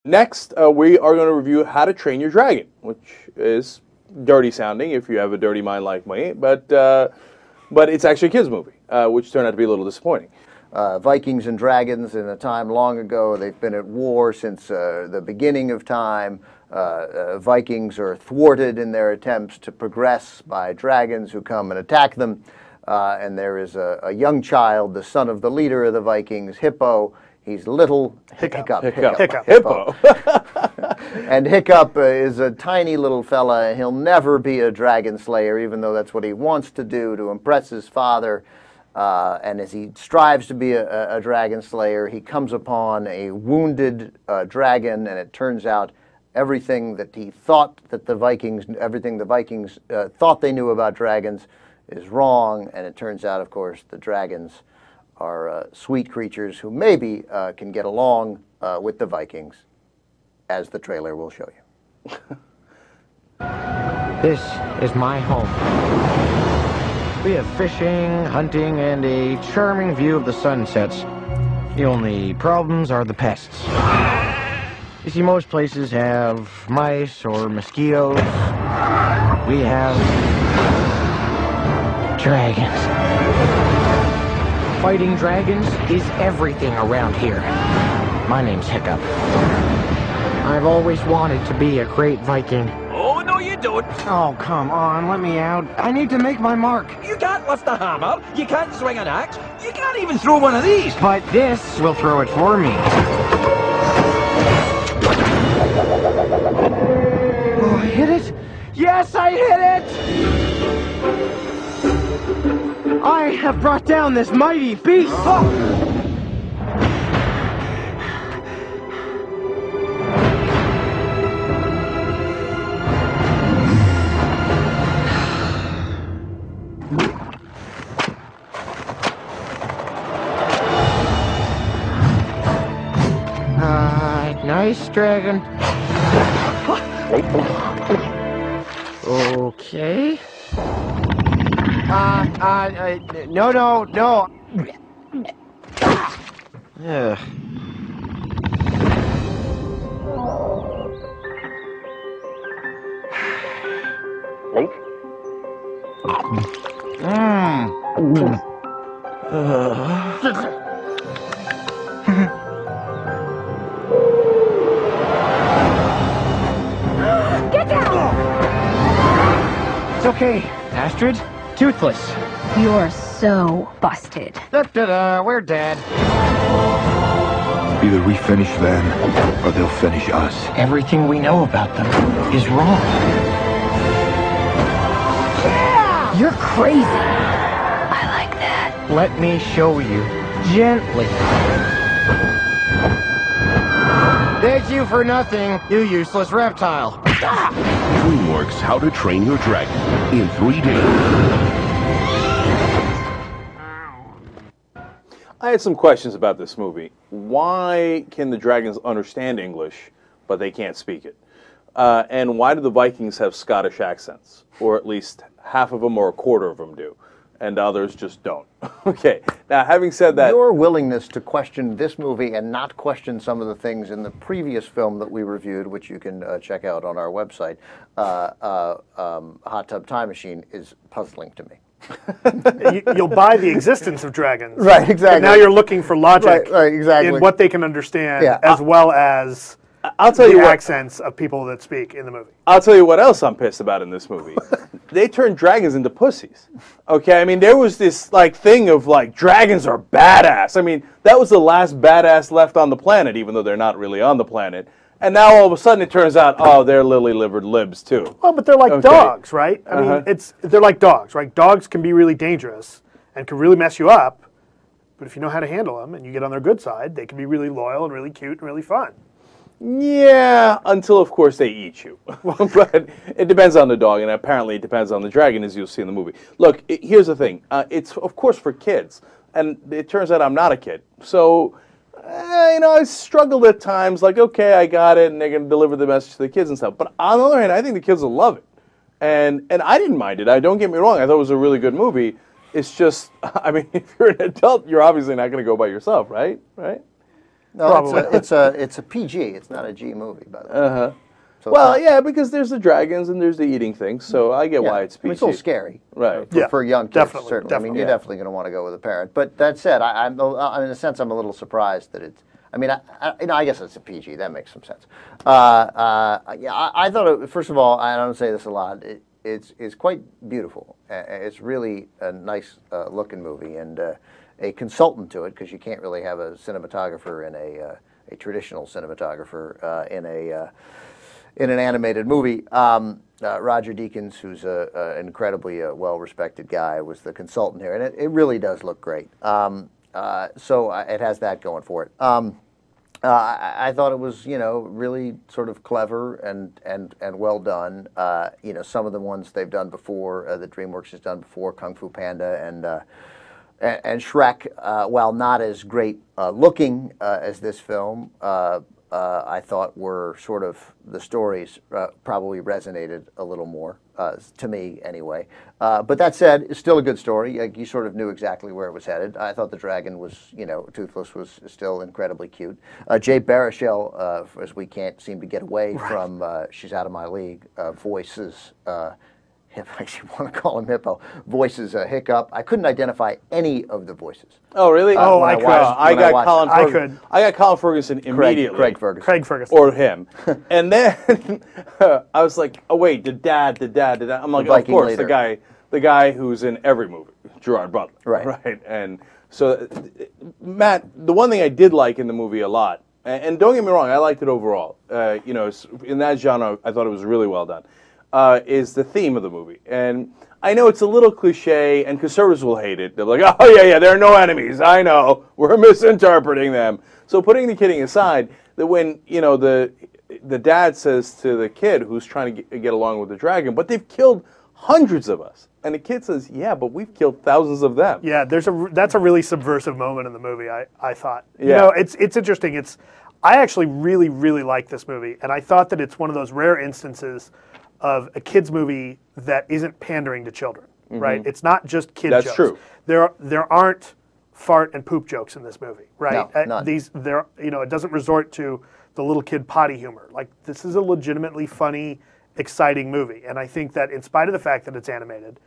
Next, we are going to review How to Train Your Dragon, which is dirty sounding if you have a dirty mind like me, but it's actually a kids' movie, which turned out to be a little disappointing. Vikings and dragons in a time long ago. They've been at war since the beginning of time. Vikings are thwarted in their attempts to progress by dragons who come and attack them. And there is a young child, the son of the leader of the Vikings, Hippo. He's little Hiccup. Hippo. And Hiccup is a tiny little fella. He'll never be a dragon slayer, even though that's what he wants to do to impress his father. And as he strives to be a dragon slayer, he comes upon a wounded dragon, and it turns out everything that he thought that the Vikings thought they knew about dragons is wrong. And it turns out, of course, the dragons are sweet creatures who maybe can get along with the Vikings, as the trailer will show you. This is my home. We have fishing, hunting, and a charming view of the sunsets. The only problems are the pests. You see, most places have mice or mosquitoes. We have dragons. Fighting dragons is everything around here. My name's Hiccup. I've always wanted to be a great Viking. Oh, no, you don't. Oh, come on, let me out. I need to make my mark. You can't lift a hammer. You can't swing an axe. You can't even throw one of these. But this will throw it for me. Oh, I hit it? Yes, I hit it! I have brought down this mighty beast! Oh. Nice, dragon. Okay. No. Ugh. Get down! It's okay, Astrid. Toothless. You're so busted. We're dead. Either we finish them, or they'll finish us. Everything we know about them is wrong. Yeah! You're crazy. I like that. Let me show you. Gently. Thank you for nothing, you useless reptile. DreamWorks How to Train Your Dragon in 3D. I had some questions about this movie. Why can the dragons understand English, but they can't speak it? And why do the Vikings have Scottish accents? Or at least half of them or a quarter of them do, and others just don't. Okay, now having said that... Your willingness to question this movie and not question some of the things in the previous film that we reviewed, which you can check out on our website, Hot Tub Time Machine, is puzzling to me. You'll buy the existence of dragons. Right, exactly. And now you're looking for logic right, exactly. in what they can understand, Yeah. as well as I'll tell you the what, accents of people that speak in the movie. I'll tell you what else I'm pissed about in this movie. They turned dragons into pussies. Okay, I mean, there was this thing of dragons are badass. I mean, that was the last badass left on the planet, even though they're not really on the planet. And now all of a sudden it turns out, oh, they're lily-livered libs too. Well, but they're like dogs, right? I mean, they're like dogs, right? Dogs can be really dangerous and can really mess you up. But if you know how to handle them and you get on their good side, they can be really loyal and really cute and really fun. Yeah, until of course they eat you. But it depends on the dog, and apparently it depends on the dragon, as you'll see in the movie. Look, here's the thing. It's of course for kids, and it turns out I'm not a kid. So, I struggled at times. Okay, I got it, and they're going to deliver the message to the kids and stuff. But on the other hand, I think the kids will love it, and I didn't mind it. Don't get me wrong. I thought it was a really good movie. It's just, I mean, if you're an adult, you're obviously not going to go by yourself, right? Right? No, it's a PG. It's not a G movie, by the way. So well, yeah, because there's the dragons and there's the eating things, so I get why it's PG. It's a little scary, right? For young kids, definitely, certainly. definitely. I mean, you're definitely going to want to go with a parent. But that said, I'm in a sense, I'm a little surprised that it's. I mean, I guess it's a PG. That makes some sense. Yeah, I thought first of all, I don't say this a lot. It's quite beautiful. It's really a nice looking movie, and a consultant to it, because you can't really have a cinematographer and a traditional cinematographer in an animated movie. Roger Deakins, who's an incredibly well-respected guy, was the consultant here, and it really does look great. So it has that going for it. I thought it was, really sort of clever and well done. Some of the ones they've done before, that DreamWorks has done before, Kung Fu Panda and Shrek, while not as great looking as this film, I thought were sort of the stories probably resonated a little more to me anyway. But that said, it's still a good story. Like, you sort of knew exactly where it was headed. I thought the dragon was, Toothless was still incredibly cute. Jay Baruchel, as we can't seem to get away from, she's out of my league, voices. I actually want to call him Hippo. Voices Hiccup. I couldn't identify any of the voices. Oh, really? I could. I got Colin Ferguson immediately. Craig Ferguson. Or him. And then I was like, oh wait, the dad. I'm like, of course, leader. the guy who's in every movie, Gerard Butler. Right. And so, Matt, the one thing I did like in the movie a lot, and don't get me wrong, I liked it overall. In that genre, I thought it was really well done. Is the theme of the movie. And I know it's a little cliche, and conservatives will hate it. They're like, oh, yeah, there are no enemies. I know. We're misinterpreting them. So putting the kidding aside, that when, the dad says to the kid who's trying to get along with the dragon, but they've killed hundreds of us. And the kid says, yeah, but we've killed thousands of them. Yeah, that's a really subversive moment in the movie, I thought. Yeah. It's interesting. I actually really, really like this movie, and I thought that it's one of those rare instances of a kids movie that isn't pandering to children, right? It's not just kid jokes. That's true. There aren't fart and poop jokes in this movie, right? No, none. It doesn't resort to the little kid potty humor. Like, this is a legitimately funny, exciting movie, and I think that in spite of the fact that it's animated,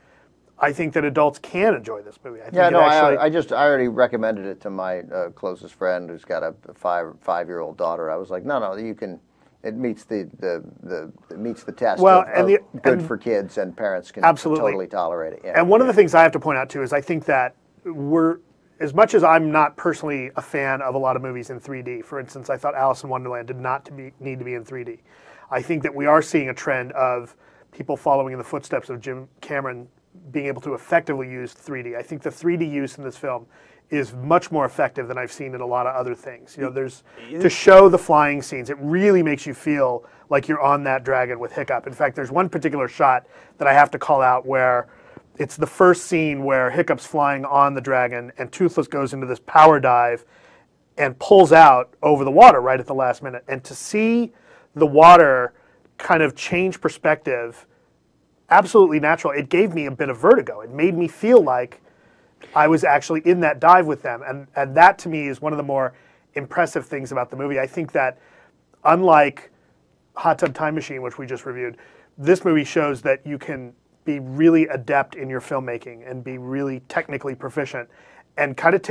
I think that adults can enjoy this movie. I already recommended it to my closest friend who's got a five-year-old daughter. I was like, no, you can. It meets the test. Well, good for kids, and parents can totally tolerate it. Yeah. And one of the things I have to point out too is I think that as much as I'm not personally a fan of a lot of movies in 3D. For instance, I thought Alice in Wonderland did not need to be in 3D. I think that we are seeing a trend of people following in the footsteps of Jim Cameron being able to effectively use 3D. I think the 3D use in this film is much more effective than I've seen in a lot of other things. To show the flying scenes, it really makes you feel like you're on that dragon with Hiccup. In fact, there's one particular shot that I have to call out where it's the first scene where Hiccup's flying on the dragon and Toothless goes into this power dive and pulls out over the water right at the last minute. And to see the water kind of change perspective, absolutely natural. It gave me a bit of vertigo. It made me feel like I was actually in that dive with them. And that, to me, is one of the more impressive things about the movie. I think that, unlike Hot Tub Time Machine, which we just reviewed, this movie shows that you can be really adept in your filmmaking and be really technically proficient and kind of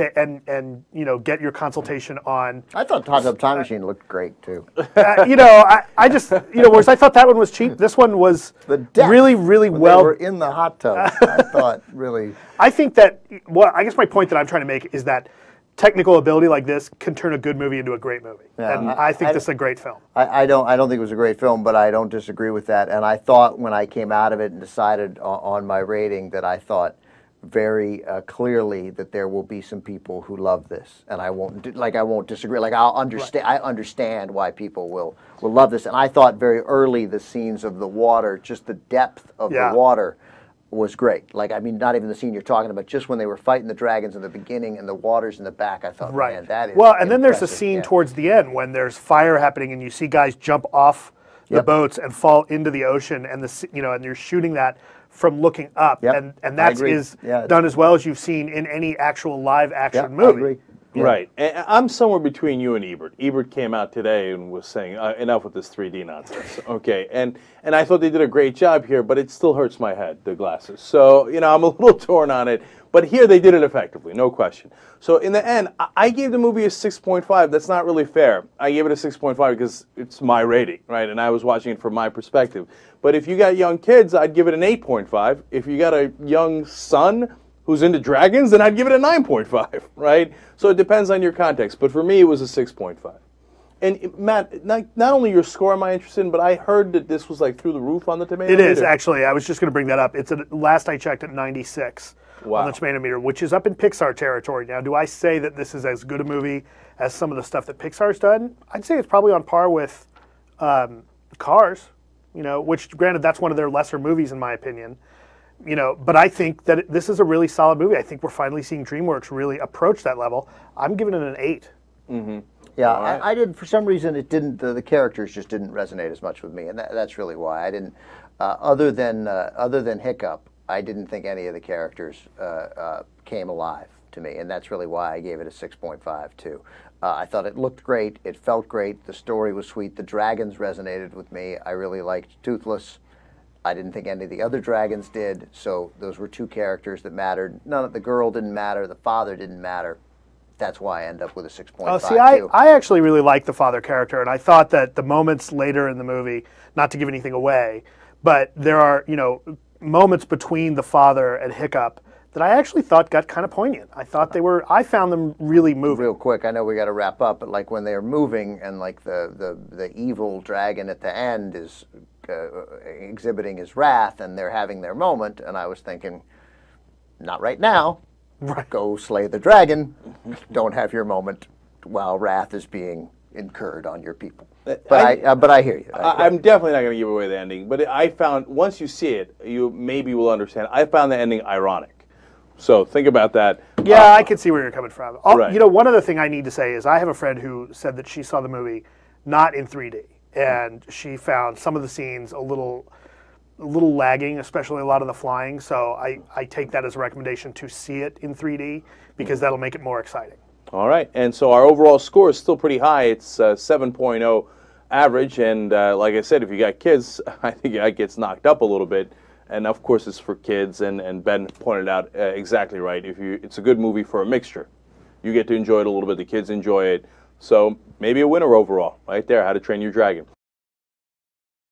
get your consultation on. I thought Hot Tub Time Machine looked great too. I just whereas I thought that one was cheap, this one was really, really well. They were in the hot tub. I thought really. I think that. Well, I guess my point that I'm trying to make is that technical ability like this can turn a good movie into a great movie, and I think this is a great film. I don't think it was a great film, but I don't disagree with that. And I thought when I came out of it and decided on my rating that I thought very clearly that there will be some people who love this, and I won't disagree. Like, I'll understand. I understand why people will love this, and I thought very early the scenes of the water, just the depth of the water, was great. Like, I mean, not even the scene you're talking about, just when they were fighting the dragons in the beginning and the water's in the back, I thought, man, that is well. And then there's a scene towards the end when there's fire happening and you see guys jump off the boats and fall into the ocean, and and you're shooting that from looking up, and that is done as well as you've seen in any actual live action movie. Right. And I'm somewhere between you and Ebert. Ebert came out today and was saying, enough with this 3D nonsense. Okay. And I thought they did a great job here, but it still hurts my head, the glasses. So, I'm a little torn on it. But here they did it effectively, no question. So in the end, I gave the movie a 6.5. That's not really fair. I gave it a 6.5 because it's my rating, right? And I was watching it from my perspective. But if you got young kids, I'd give it an 8.5. If you got a young son who's into dragons, then I'd give it a 9.5, right? So it depends on your context. But for me, it was a 6.5. And Matt, not only your score am I interested in, but I heard that this was like through the roof on the tomato meter. It is, actually. I was just going to bring that up. It's last I checked at 96 on the tomato meter, which is up in Pixar territory. Now, do I say that this is as good a movie as some of the stuff that Pixar's done? I'd say it's probably on par with Cars, which, granted, that's one of their lesser movies in my opinion. But I think that this is a really solid movie. I think we're finally seeing DreamWorks really approach that level. I'm giving it an 8. Mm-hmm. Yeah, right. I didn't. For some reason, it didn't. The characters just didn't resonate as much with me, and that's really why I didn't. Other than Hiccup, I didn't think any of the characters came alive to me, and that's really why I gave it a 6.5 too. I thought it looked great, it felt great, the story was sweet, the dragons resonated with me. I really liked Toothless. I didn't think any of the other dragons did, so those were two characters that mattered. None of the girl didn't matter, the father didn't matter. That's why I end up with a 6.5. See, I actually really like the father character, and I thought that the moments later in the movie, not to give anything away, but there are, moments between the father and Hiccup that I actually thought got kind of poignant. I found them really moving. Real quick, I know we got to wrap up, but like when they're moving and like the evil dragon at the end is exhibiting his wrath and they're having their moment, and I was thinking, not right now. Right. Go slay the dragon. Don't have your moment while wrath is being incurred on your people. But I hear you. I'm definitely not going to give away the ending. But I found, once you see it, you maybe will understand. I found the ending ironic. So think about that. Yeah, I can see where you're coming from. Right. One other thing I need to say is I have a friend who said that she saw the movie not in 3D. And she found some of the scenes a little lagging, especially a lot of the flying. So I take that as a recommendation to see it in 3D because that'll make it more exciting. All right. And so our overall score is still pretty high. It's 7.0 average. And like I said, if you got kids, I think that gets knocked up a little bit. And of course, it's for kids. And Ben pointed out exactly right. It's a good movie for a mixture. You get to enjoy it a little bit. The kids enjoy it. So maybe a winner overall right there, How to Train Your Dragon.